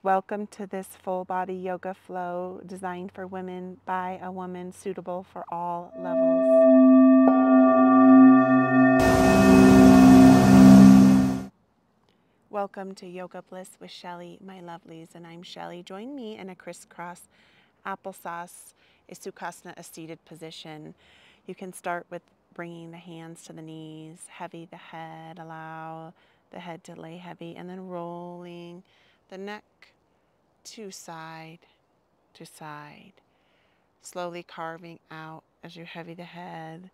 Welcome to this full body yoga flow designed for women by a woman, suitable for all levels. Welcome to Yoga Bliss with Shelly, my lovelies, and I'm Shelly. Join me in a crisscross applesauce, a Sukhasana, a seated position. You can start with bringing the hands to the knees, heavy the head, allow the head to lay heavy, and then rolling the neck to side to side, slowly carving out as you heavy the head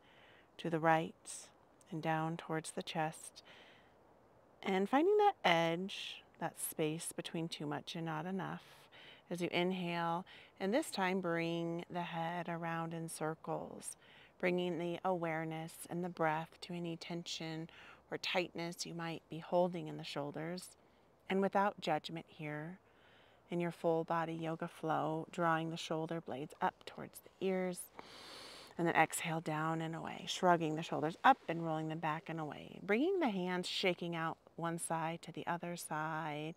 to the right and down towards the chest, and finding that edge, that space between too much and not enough as you inhale, and this time bring the head around in circles, bringing the awareness and the breath to any tension or tightness you might be holding in the shoulders, and without judgment here, in your full body yoga flow, drawing the shoulder blades up towards the ears, and then exhale down and away, shrugging the shoulders up and rolling them back and away, bringing the hands, shaking out one side to the other side.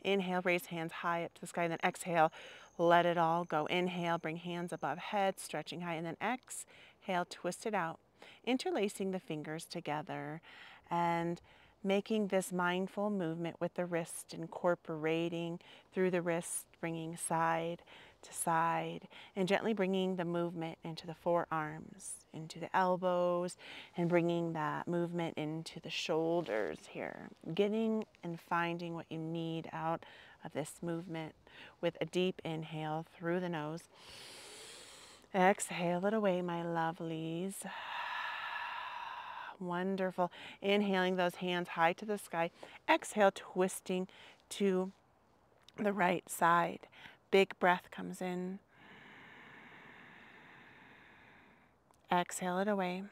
Inhale, raise hands high up to the sky, then exhale, let it all go. Inhale, bring hands above head, stretching high, and then exhale, twist it out, interlacing the fingers together and making this mindful movement with the wrist, incorporating through the wrist, bringing side to side, and gently bringing the movement into the forearms, into the elbows, and bringing that movement into the shoulders here. Getting and finding what you need out of this movement with a deep inhale through the nose. Exhale it away, my lovelies. Wonderful. Inhaling those hands high to the sky. Exhale, twisting to the right side. Big breath comes in. Exhale it away.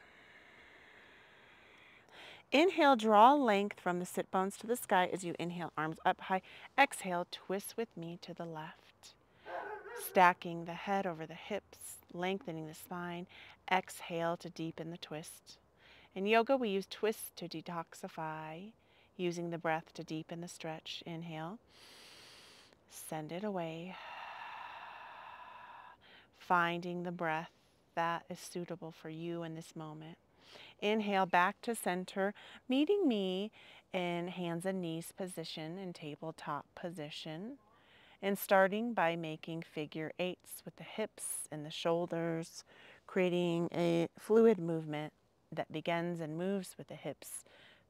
Inhale, draw length from the sit bones to the sky as you inhale, arms up high. Exhale, twist with me to the left. Stacking the head over the hips, lengthening the spine. Exhale to deepen the twist. In yoga, we use twists to detoxify, using the breath to deepen the stretch. Inhale. Send it away. Finding the breath that is suitable for you in this moment. Inhale back to center, meeting me in hands and knees position in tabletop position. And starting by making figure eights with the hips and the shoulders, creating a fluid movement that begins and moves with the hips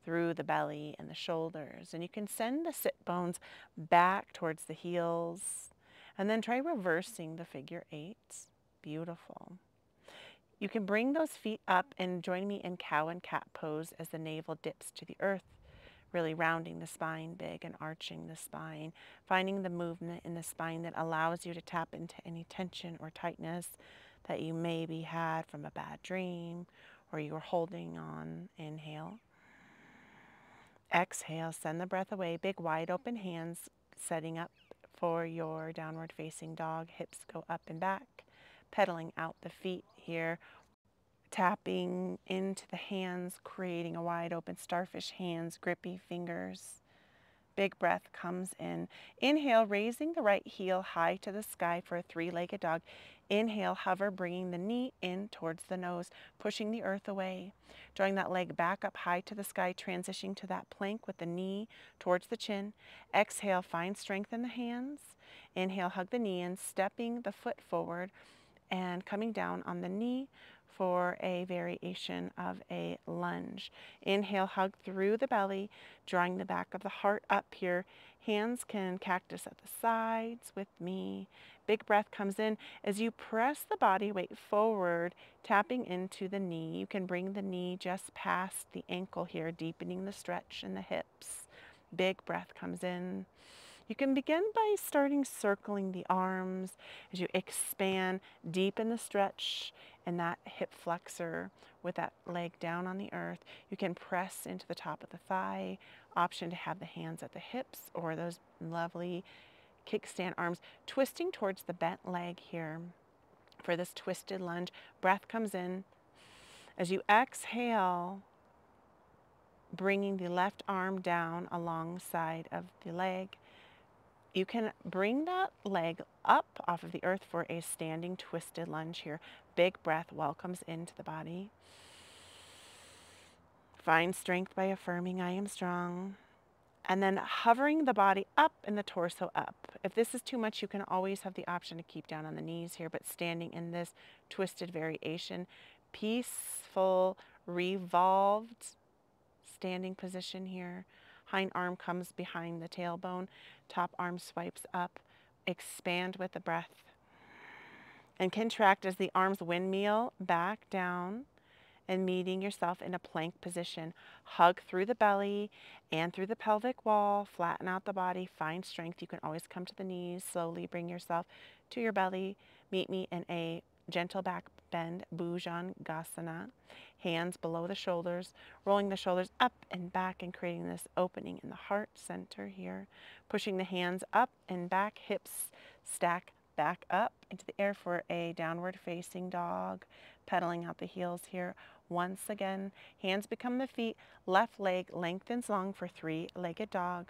through the belly and the shoulders. And you can send the sit bones back towards the heels and then try reversing the figure eights. Beautiful. You can bring those feet up and join me in cow and cat pose as the navel dips to the earth, really rounding the spine big and arching the spine, finding the movement in the spine that allows you to tap into any tension or tightness that you maybe had from a bad dream or you were holding on. Inhale. Exhale, send the breath away. Big wide open hands, setting up for your downward facing dog. Hips go up and back, pedaling out the feet here, tapping into the hands, creating a wide open starfish hands, grippy fingers. Big breath comes in. Inhale, raising the right heel high to the sky for a three-legged dog. Inhale, hover, bringing the knee in towards the nose, pushing the earth away. Drawing that leg back up high to the sky, transitioning to that plank with the knee towards the chin. Exhale, find strength in the hands. Inhale, hug the knee in, stepping the foot forward and coming down on the knee for a variation of a lunge. Inhale, hug through the belly, drawing the back of the heart up here. Hands can cactus at the sides with me. Big breath comes in as you press the body weight forward, tapping into the knee. You can bring the knee just past the ankle here, deepening the stretch in the hips. Big breath comes in. You can begin by starting circling the arms as you expand, deepen the stretch in that hip flexor with that leg down on the earth. You can press into the top of the thigh. Option to have the hands at the hips or those lovely kickstand arms, twisting towards the bent leg here for this twisted lunge. Breath comes in. As you exhale, bringing the left arm down alongside of the leg, You can bring that leg up off of the earth for a standing twisted lunge here. Big breath welcomes into the body. Find strength by affirming I am strong. And then hovering the body up and the torso up. If this is too much, you can always have the option to keep down on the knees here, but standing in this twisted variation, peaceful, revolved standing position here. Hind arm comes behind the tailbone, top arm swipes up. Expand with the breath and contract as the arms windmill back down and meeting yourself in a plank position. Hug through the belly and through the pelvic wall. Flatten out the body. Find strength. You can always come to the knees. Slowly bring yourself to your belly. Meet me in a gentle back bend, Bhujangasana. Hands below the shoulders, rolling the shoulders up and back and creating this opening in the heart center here. Pushing the hands up and back, hips stack back up into the air for a downward facing dog. Pedaling out the heels here. Once again, hands become the feet. Left leg lengthens long for three-legged dog.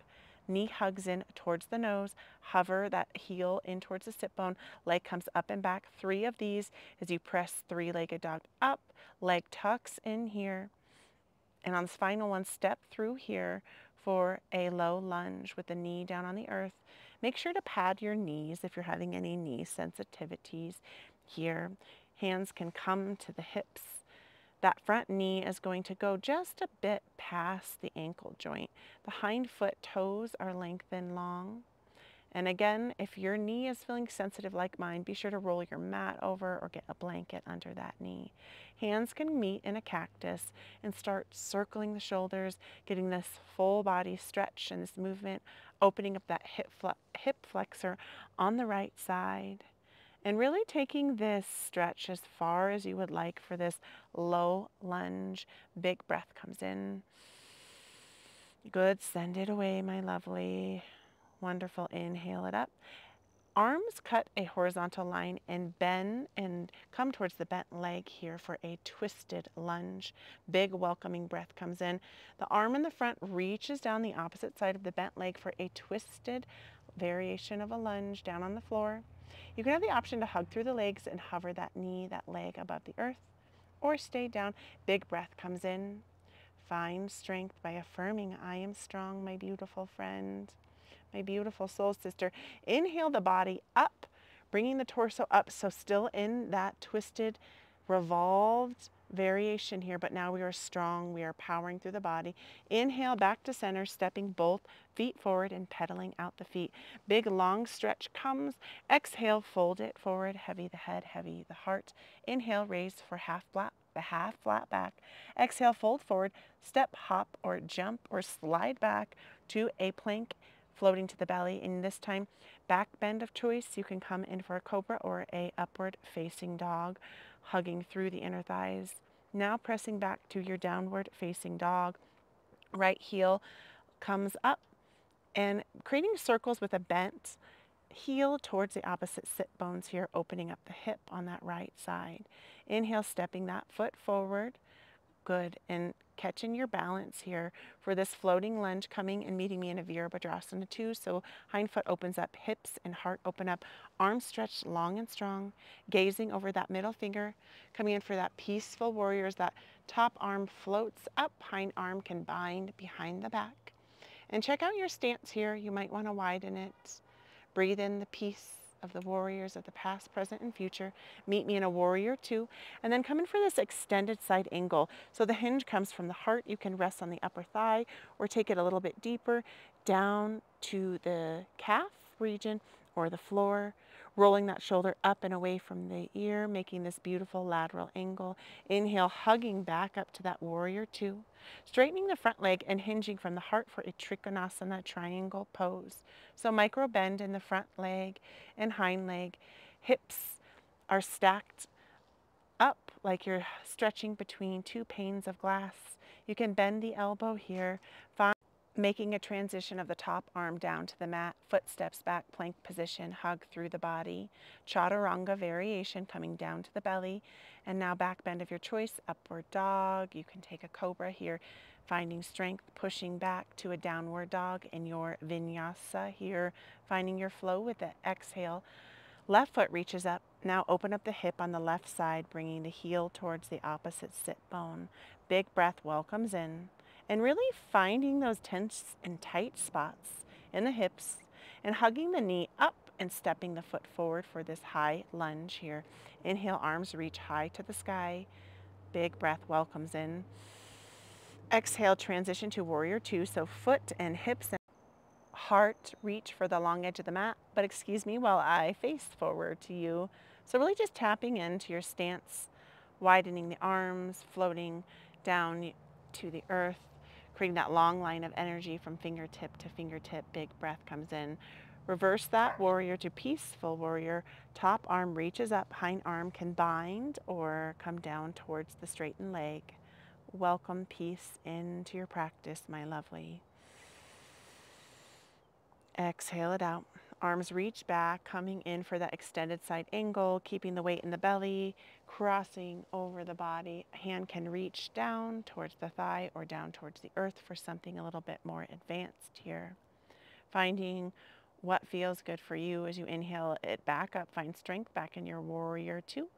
Knee hugs in towards the nose. Hover that heel in towards the sit bone. Leg comes up and back. 3 of these as you press three-legged dog up. Leg tucks in here. And on this final one, step through here for a low lunge with the knee down on the earth. Make sure to pad your knees if you're having any knee sensitivities here. Hands can come to the hips. That front knee is going to go just a bit past the ankle joint. The hind foot toes are lengthened long. And again, if your knee is feeling sensitive like mine, be sure to roll your mat over or get a blanket under that knee. Hands can meet in a cactus and start circling the shoulders, getting this full body stretch and this movement, opening up that hip flexor on the right side. And really taking this stretch as far as you would like for this low lunge. Big breath comes in. Good, send it away, my lovely. Wonderful, inhale it up. Arms cut a horizontal line and bend and come towards the bent leg here for a twisted lunge. Big welcoming breath comes in. The arm in the front reaches down the opposite side of the bent leg for a twisted variation of a lunge down on the floor. You can have the option to hug through the legs and hover that knee, that leg above the earth, or stay down. Big breath comes in. Find strength by affirming I am strong, my beautiful friend, my beautiful soul sister. Inhale the body up, bringing the torso up, so still in that twisted, revolved variation here, but now we are strong. We are powering through the body. Inhale back to center, stepping both feet forward and pedaling out the feet. Big long stretch comes. Exhale, fold it forward, heavy the head, heavy the heart. Inhale, raise for half flat back. Exhale, fold forward, step, hop, or jump, or slide back to a plank, floating to the belly. And this time, back bend of choice. You can come in for a cobra or a upward facing dog, hugging through the inner thighs. Now pressing back to your downward facing dog. Right heel comes up and creating circles with a bent heel towards the opposite sit bones here, opening up the hip on that right side. Inhale, stepping that foot forward. Good, and catching your balance here for this floating lunge, coming and meeting me in a Virabhadrasana 2. So hind foot opens up, hips and heart open up, arms stretched long and strong, gazing over that middle finger, coming in for that peaceful warriors. That top arm floats up, hind arm can bind behind the back. And check out your stance here. You might want to widen it. Breathe in the peace of the warriors of the past, present, and future. Meet me in a warrior 2. And then come in for this extended side angle. So the hinge comes from the heart. You can rest on the upper thigh or take it a little bit deeper down to the calf region or the floor. Rolling that shoulder up and away from the ear, making this beautiful lateral angle. Inhale, hugging back up to that warrior 2. Straightening the front leg and hinging from the heart for a Trikonasana triangle pose. So micro bend in the front leg and hind leg. Hips are stacked up like you're stretching between 2 panes of glass. You can bend the elbow here, making a transition of the top arm down to the mat, footsteps back, plank position, hug through the body. Chaturanga variation coming down to the belly. And now back bend of your choice, upward dog. You can take a cobra here. finding strength, pushing back to a downward dog in your vinyasa here, finding your flow with the exhale. Left foot reaches up. Now open up the hip on the left side, bringing the heel towards the opposite sit bone. Big breath welcomes in. And really finding those tense and tight spots in the hips and hugging the knee up and stepping the foot forward for this high lunge here. Inhale, arms reach high to the sky. Big breath welcomes in. Exhale, transition to warrior two. So foot and hips and heart reach for the long edge of the mat, but excuse me while I face forward to you. So really just tapping into your stance, widening the arms, floating down to the earth, creating that long line of energy from fingertip to fingertip. Big breath comes in. Reverse that warrior to peaceful warrior. Top arm reaches up, hind arm can bind or come down towards the straightened leg. Welcome peace into your practice, my lovely. Exhale it out. Arms reach back, coming in for that extended side angle, keeping the weight in the belly, crossing over the body. Hand can reach down towards the thigh or down towards the earth for something a little bit more advanced here. Finding what feels good for you as you inhale it back up. Find strength back in your warrior two.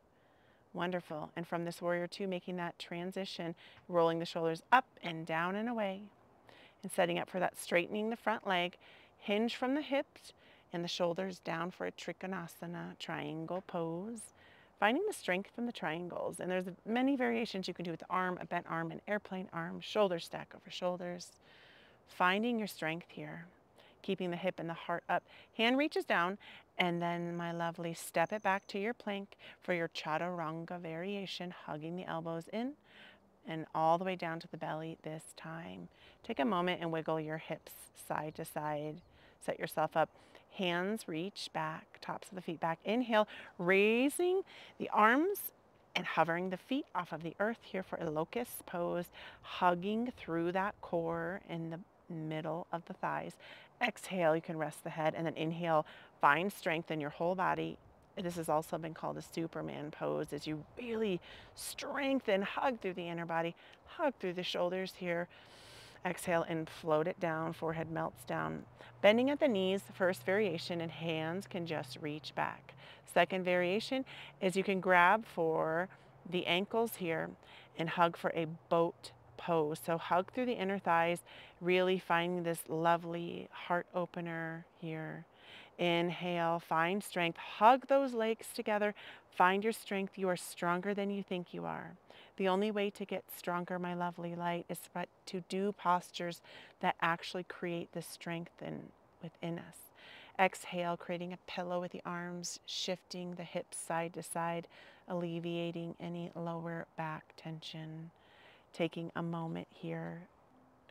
Wonderful. And from this warrior two, making that transition, rolling the shoulders up and down and away. And setting up for that straightening the front leg, hinge from the hips and the shoulders down for a Trikonasana triangle pose. Finding the strength from the triangles. And there's many variations you can do with the arm, a bent arm, an airplane arm, shoulders stack over shoulders. Finding your strength here. Keeping the hip and the heart up. Hand reaches down, and then, my lovely, step it back to your plank for your Chaturanga variation, hugging the elbows in and all the way down to the belly this time. Take a moment and wiggle your hips side to side. Set yourself up. Hands reach back, tops of the feet back. Inhale, raising the arms and hovering the feet off of the earth here for a locust pose, hugging through that core in the middle of the thighs. Exhale, you can rest the head, and then inhale, find strength in your whole body. This has also been called a Superman pose, as you really strengthen, hug through the inner body, hug through the shoulders here. Exhale and float it down, forehead melts down. Bending at the knees, first variation, and hands can just reach back. Second variation is you can grab for the ankles here and hug for a boat pose. So hug through the inner thighs, really finding this lovely heart opener here. Inhale, find strength, hug those legs together, find your strength. You are stronger than you think you are. The only way to get stronger, my lovely light, is to do postures that actually create the strength within us. Exhale, creating a pillow with the arms, shifting the hips side to side, alleviating any lower back tension. Taking a moment here,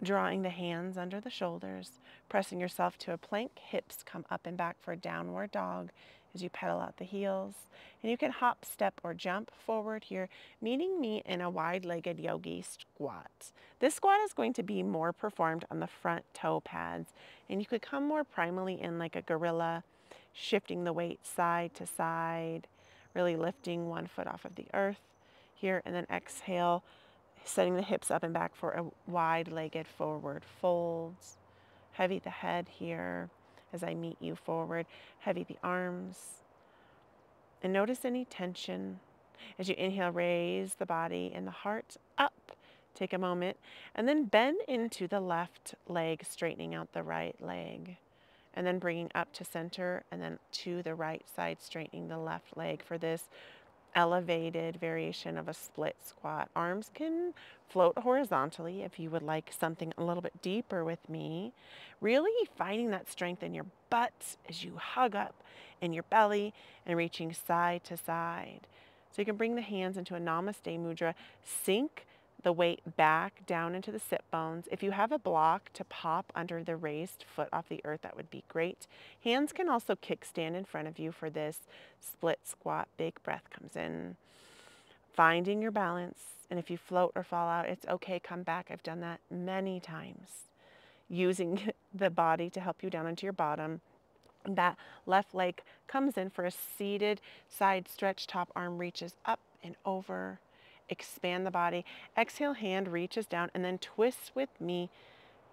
drawing the hands under the shoulders, pressing yourself to a plank, hips come up and back for a downward dog as you pedal out the heels. And you can hop, step, or jump forward here, meeting me in a wide-legged yogi squat. This squat is going to be more performed on the front toe pads, and you could come more primally in like a gorilla, shifting the weight side to side, really lifting one foot off of the earth here, and then exhale, setting the hips up and back for a wide-legged forward folds. Heavy the head here as I meet you forward. Heavy the arms. And notice any tension. As you inhale, raise the body and the heart up. Take a moment and then bend into the left leg, straightening out the right leg. And then bringing up to center and then to the right side, straightening the left leg for this elevated variation of a split squat. Arms can float horizontally if you would like something a little bit deeper with me. Really finding that strength in your butt as you hug up in your belly and reaching side to side. So you can bring the hands into a Namaste mudra, sink the weight back down into the sit bones. If you have a block to pop under the raised foot off the earth, that would be great. Hands can also kickstand in front of you for this split squat. Big breath comes in. Finding your balance. And if you float or fall out, it's okay. Come back. I've done that many times. Using the body to help you down into your bottom. That left leg comes in for a seated side stretch. Top arm reaches up and over. expand the body. Exhale, hand reaches down and then twists with me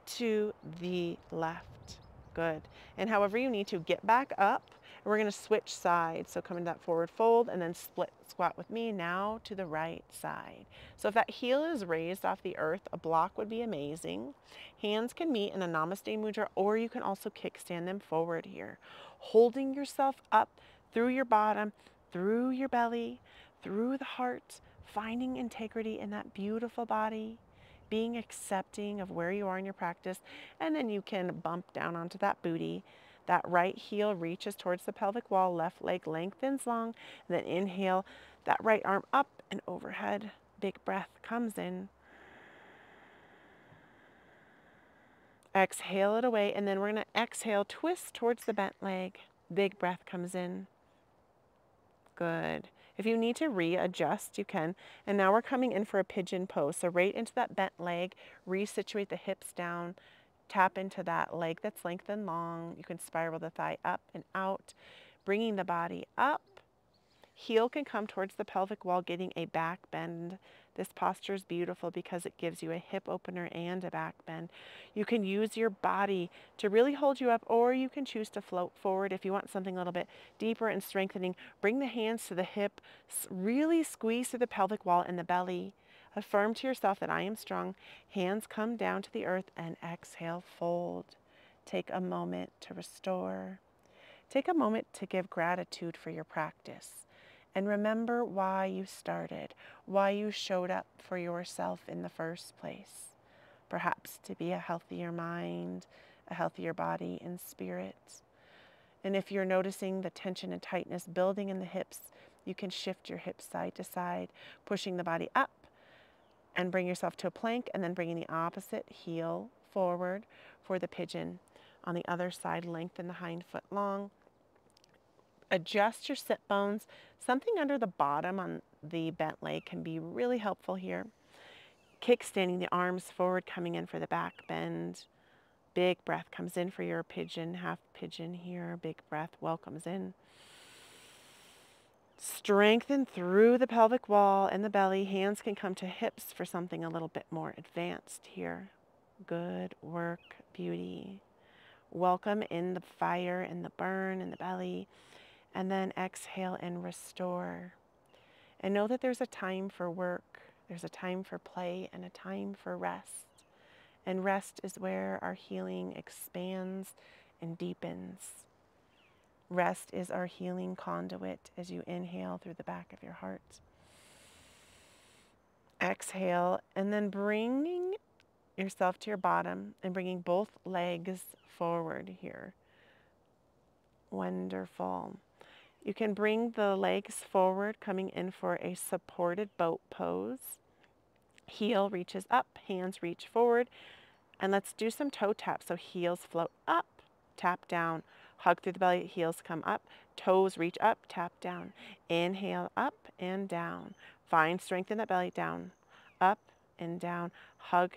to the left. Good. And however you need to, get back up. And we're going to switch sides. So come into that forward fold and then split squat with me now to the right side. So if that heel is raised off the earth, a block would be amazing. Hands can meet in a Namaste mudra, or you can also kickstand them forward here. Holding yourself up through your bottom, through your belly, through the heart, finding integrity in that beautiful body, being accepting of where you are in your practice, and then you can bump down onto that booty. That right heel reaches towards the pelvic wall, left leg lengthens long, and then inhale, that right arm up and overhead. Big breath comes in. Exhale it away, and then we're going to exhale, twist towards the bent leg. Big breath comes in. Good. If you need to readjust, you can. And now we're coming in for a pigeon pose. So right into that bent leg, resituate the hips down, tap into that leg that's lengthened long. You can spiral the thigh up and out, bringing the body up. Heel can come towards the pelvic wall, getting a back bend. This posture is beautiful because it gives you a hip opener and a back bend. You can use your body to really hold you up, or you can choose to float forward if you want something a little bit deeper and strengthening. Bring the hands to the hip, really squeeze through the pelvic wall and the belly. Affirm to yourself that I am strong. Hands come down to the earth and exhale, fold. Take a moment to restore. Take a moment to give gratitude for your practice. And remember why you started, why you showed up for yourself in the first place. Perhaps to be a healthier mind, a healthier body and spirit. And if you're noticing the tension and tightness building in the hips, you can shift your hips side to side, pushing the body up and bring yourself to a plank, and then bringing the opposite heel forward for the pigeon. On the other side, lengthen the hind foot long. Adjust your sit bones. Something under the bottom on the bent leg can be really helpful here. Kickstanding the arms forward, coming in for the back bend. Big breath comes in for your pigeon, half pigeon here. Big breath welcomes in. Strengthen through the pelvic wall and the belly. Hands can come to hips for something a little bit more advanced here. Good work, beauty. Welcome in the fire and the burn in the belly. And then exhale and restore. And know that there's a time for work, there's a time for play, and a time for rest. And rest is where our healing expands and deepens. Rest is our healing conduit as you inhale through the back of your heart. Exhale, and then bringing yourself to your bottom and bringing both legs forward here. Wonderful. You can bring the legs forward, coming in for a supported boat pose. Heel reaches up, hands reach forward, and let's do some toe taps. So heels float up, tap down, hug through the belly, heels come up, toes reach up, tap down. Inhale, up and down. Find strength in that belly, down, up and down. Hug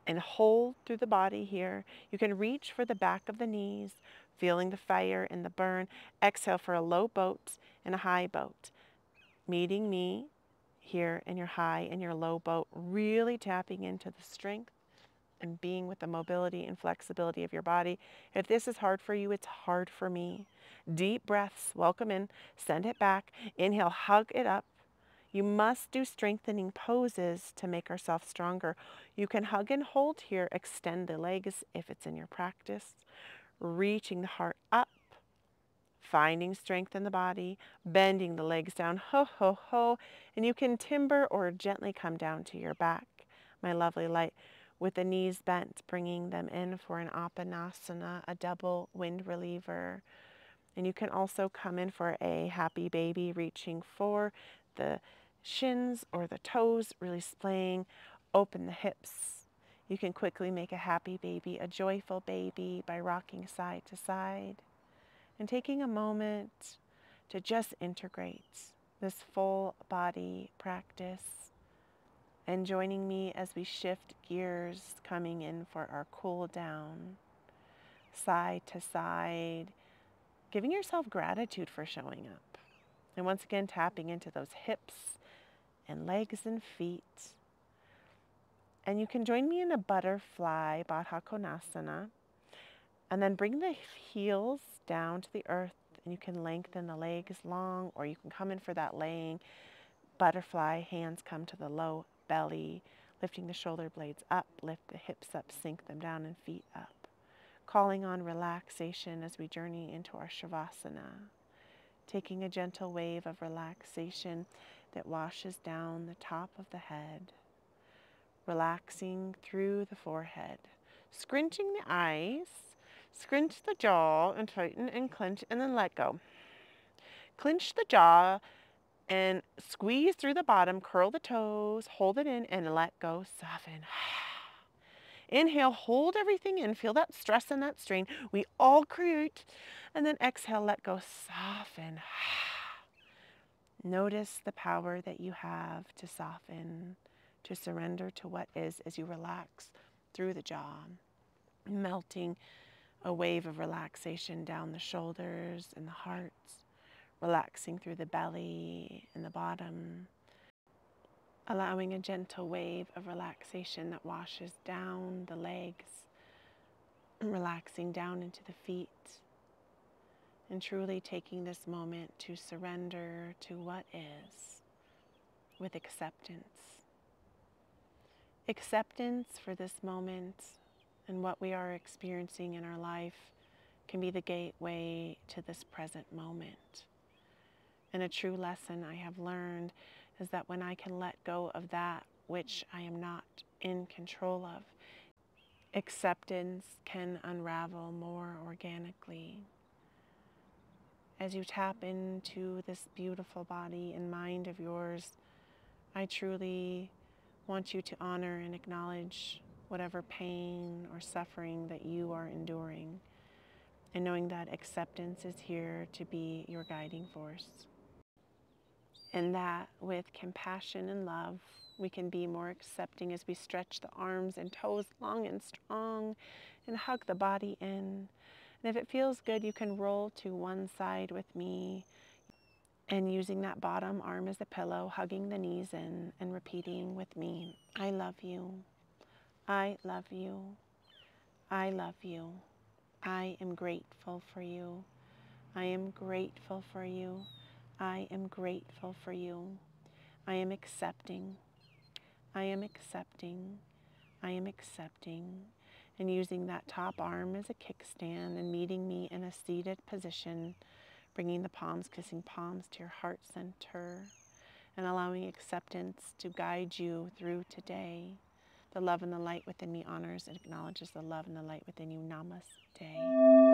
and hold through the body here. You can reach for the back of the knees, feeling the fire and the burn. Exhale for a low boat and a high boat. Meeting me here in your high and your low boat, really tapping into the strength and being with the mobility and flexibility of your body. If this is hard for you, it's hard for me. Deep breaths, welcome in, send it back. Inhale, hug it up. You must do strengthening poses to make ourselves stronger. You can hug and hold here, extend the legs if it's in your practice. Reaching the heart up, finding strength in the body, bending the legs down, ho, ho, ho, and you can timber or gently come down to your back, my lovely light, with the knees bent, bringing them in for an Apanasana, a double wind reliever. And you can also come in for a happy baby, reaching for the shins or the toes, really splaying, open the hips. You can quickly make a happy baby, a joyful baby, by rocking side to side and taking a moment to just integrate this full body practice and joining me as we shift gears, coming in for our cool down, side to side, giving yourself gratitude for showing up. And once again, tapping into those hips and legs and feet. And you can join me in a butterfly, Baddha Konasana. And then bring the heels down to the earth, and you can lengthen the legs long, or you can come in for that laying butterfly. Hands come to the low belly, lifting the shoulder blades up, lift the hips up, sink them down, and feet up. Calling on relaxation as we journey into our Shavasana. Taking a gentle wave of relaxation that washes down the top of the head. Relaxing through the forehead. Scrunching the eyes. Scrunch the jaw and tighten and clench and then let go. Clench the jaw and squeeze through the bottom, curl the toes, hold it in and let go, soften. Inhale, hold everything in, feel that stress and that strain. We all create, and then exhale, let go, soften. Notice the power that you have to soften, to surrender to what is as you relax through the jaw, melting a wave of relaxation down the shoulders and the hearts, relaxing through the belly and the bottom, allowing a gentle wave of relaxation that washes down the legs, relaxing down into the feet, and truly taking this moment to surrender to what is with acceptance. Acceptance for this moment and what we are experiencing in our life can be the gateway to this present moment. And a true lesson I have learned is that when I can let go of that which I am not in control of, acceptance can unravel more organically. As you tap into this beautiful body and mind of yours, I truly want you to honor and acknowledge whatever pain or suffering that you are enduring, and knowing that acceptance is here to be your guiding force. And that with compassion and love, we can be more accepting as we stretch the arms and toes long and strong and hug the body in. And if it feels good, you can roll to one side with me and using that bottom arm as a pillow, hugging the knees in and repeating with me, I love you. I love you. I love you. I am grateful for you. I am grateful for you. I am grateful for you. I am accepting. I am accepting. I am accepting. And using that top arm as a kickstand and meeting me in a seated position, bringing the palms, kissing palms to your heart center, and allowing acceptance to guide you through today. The love and the light within me honors and acknowledges the love and the light within you. Namaste.